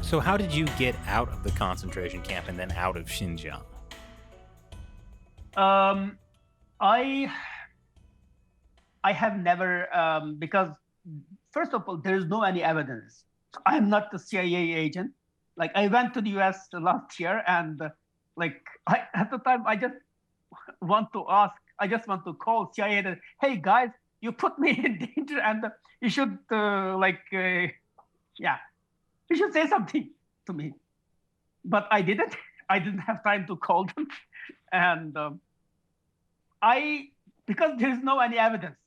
So, how did you get out of the concentration camp and then out of Xinjiang? Um, I I have never because first of all, there is no any evidence. I am not the CIA agent. Like I went to the US last year, and at the time, I just want to ask. I just want to call CIA that, hey guys, you put me in danger, and you should yeah, you should say something to me. But I didn't. I didn't have time to call them, and I because there is no any evidence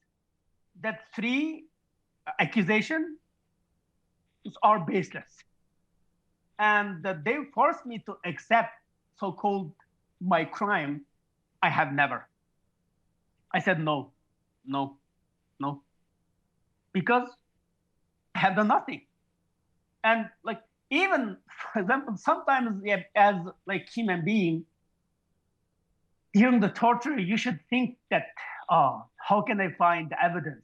that three accusations are baseless, and they forced me to accept so-called my crime. I have never. I said no, no, no, because I have done nothing. And like even for example, sometimes yeah, as like human being during the torture, you should think that, oh, how can I find the evidence?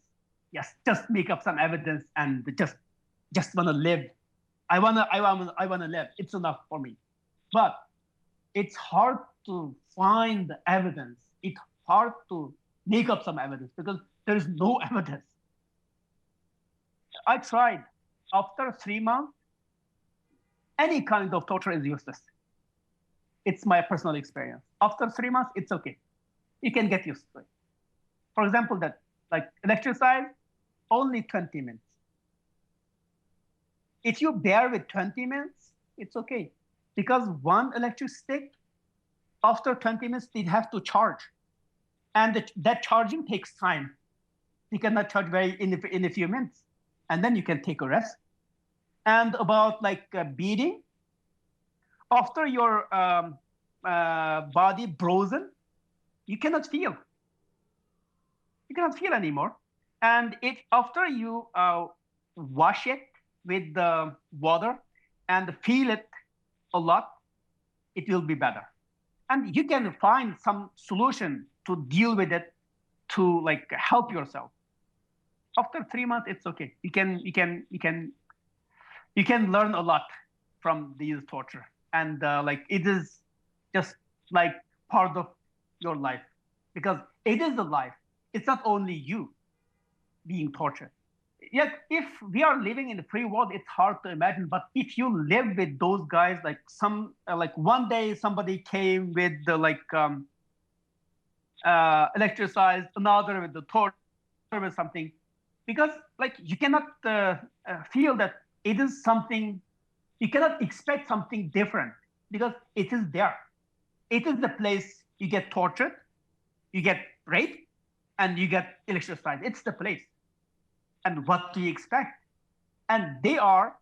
Yes, just make up some evidence and just wanna live. I wanna live. It's enough for me. But it's hard to find the evidence. It's hard to make up some evidence because there is no evidence. I tried. After 3 months, any kind of torture is useless. It's my personal experience. After 3 months, it's okay. You can get used to it. For example, that like electricide, only 20 minutes. If you bear with 20 minutes, it's okay. Because one electric stick, after 20 minutes, they have to charge. And that charging takes time. You cannot charge in a few minutes. And then you can take a rest. And about like beating, after your body frozen, you cannot feel. You cannot feel anymore. And if after you wash it with the water and feel it a lot, it will be better. And you can find some solution to deal with it to like help yourself. After 3 months, it's okay. You can learn a lot from these torture, and like it is just like part of your life because it is a life. It's not only you being tortured. Yet, if we are living in the free world, it's hard to imagine. But if you live with those guys, like like one day somebody came with the electricized, another with the torture with something, because like you cannot feel that it is something. You cannot expect something different because it is there. It is the place you get tortured, you get raped, and you get electricized. It's the place. And what do you expect? And they are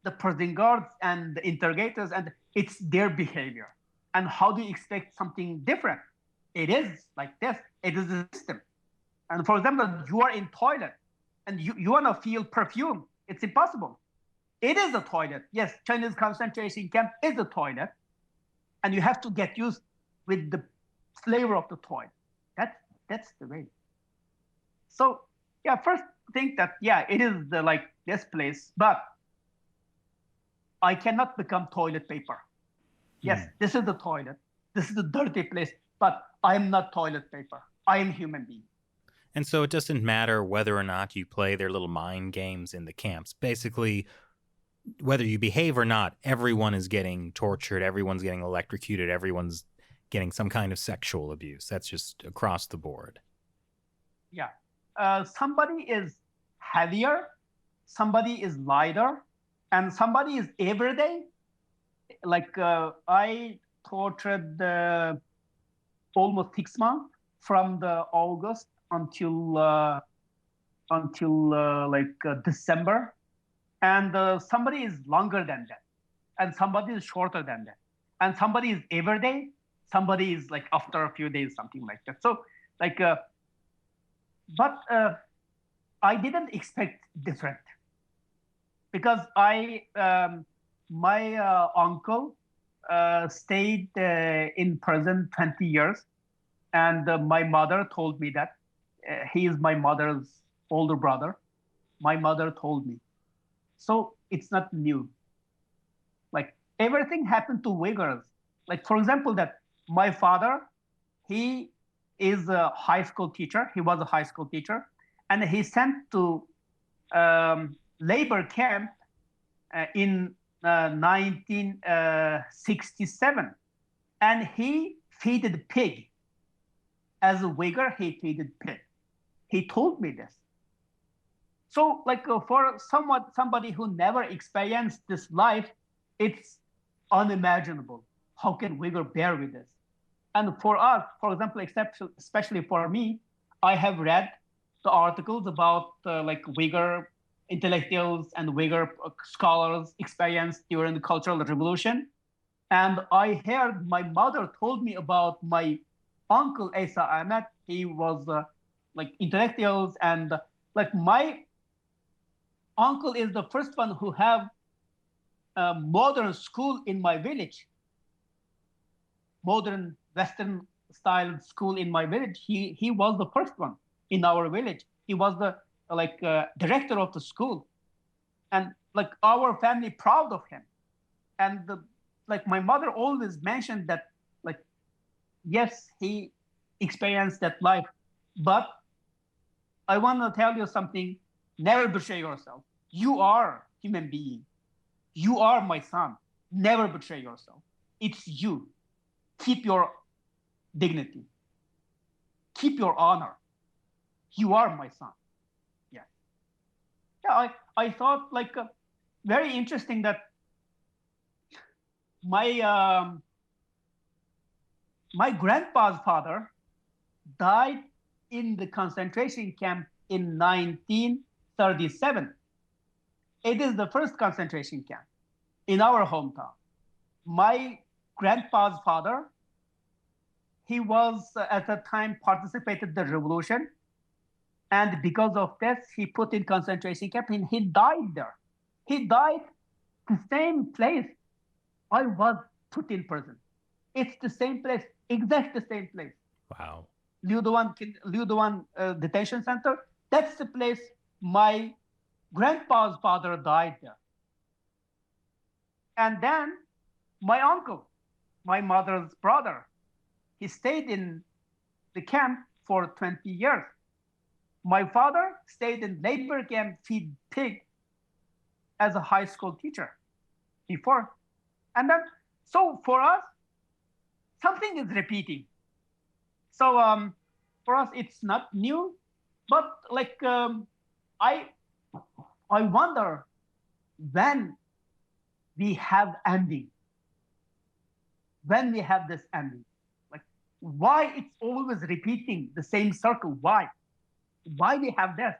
the prison guards and the interrogators, and it's their behavior. And how do you expect something different? It is like this. It is a system. And for example, you are in toilet and you want to feel perfume. It's impossible. It is a toilet. Yes, Chinese concentration camp is a toilet. And you have to get used with the flavor of the toilet. That's the way. So yeah, first think that yeah, it is the like this place, but I cannot become toilet paper. Yes, Hmm. this is the toilet. This is the dirty place, but I am not toilet paper. I am human being. And so it doesn't matter whether or not you play their little mind games in the camps. Basically, whether you behave or not, everyone is getting tortured, everyone's getting electrocuted, everyone's getting some kind of sexual abuse. That's just across the board. Yeah. Somebody is heavier, somebody is lighter, and somebody is everyday. Like I tortured almost 6 months from the August until December, and somebody is longer than that, and somebody is shorter than that, and somebody is every day, somebody is like after a few days, something like that. So like, but I didn't expect different because I my uncle stayed in prison 20 years, and my mother told me that he is my mother's older brother. My mother told me, so it's not new. Like everything happened to Uyghurs. Like for example, that my father, he is a high school teacher. He was a high school teacher, and he sent to labor camp in 1967, and he feeded pig. As a Uyghur, he feeded pig. He told me this. So, like for somebody who never experienced this life, it's unimaginable. How can Uyghur bear with this? And for us, for example, especially for me, I have read the articles about like Uyghur intellectuals and Uyghur scholars' experience during the Cultural Revolution. And I heard my mother told me about my uncle Asa Ahmed. He was like intellectuals, and like my uncle is the first one who have a modern school in my village, modern Western style school in my village. He was the first one in our village. He was the director of the school, and like our family proud of him. And like my mother always mentioned that, like, yes, he experienced that life, but I want to tell you something. Never betray yourself. You are human being. You are my son. Never betray yourself. It's you. Keep your dignity. Keep your honor. You are my son. Yeah. Yeah, I thought like very interesting that my my grandpa's father died in the concentration camp in 1937. It is the first concentration camp in our hometown. My grandpa's father, he was at the time participated the revolution, and because of this, he put in concentration camp and he died there. He died the same place I was put in prison. It's the same place, exact the same place. Wow. Liuduan detention center. That's the place my grandpa's father died there. And then my uncle, my mother's brother, he stayed in the camp for 20 years. My father stayed in labor camp, feed pig as a high school teacher before. And then, so for us, something is repeating. So for us, it's not new, but like I wonder when we have ending, when we have this ending, like why it's always repeating the same circle? Why we have this?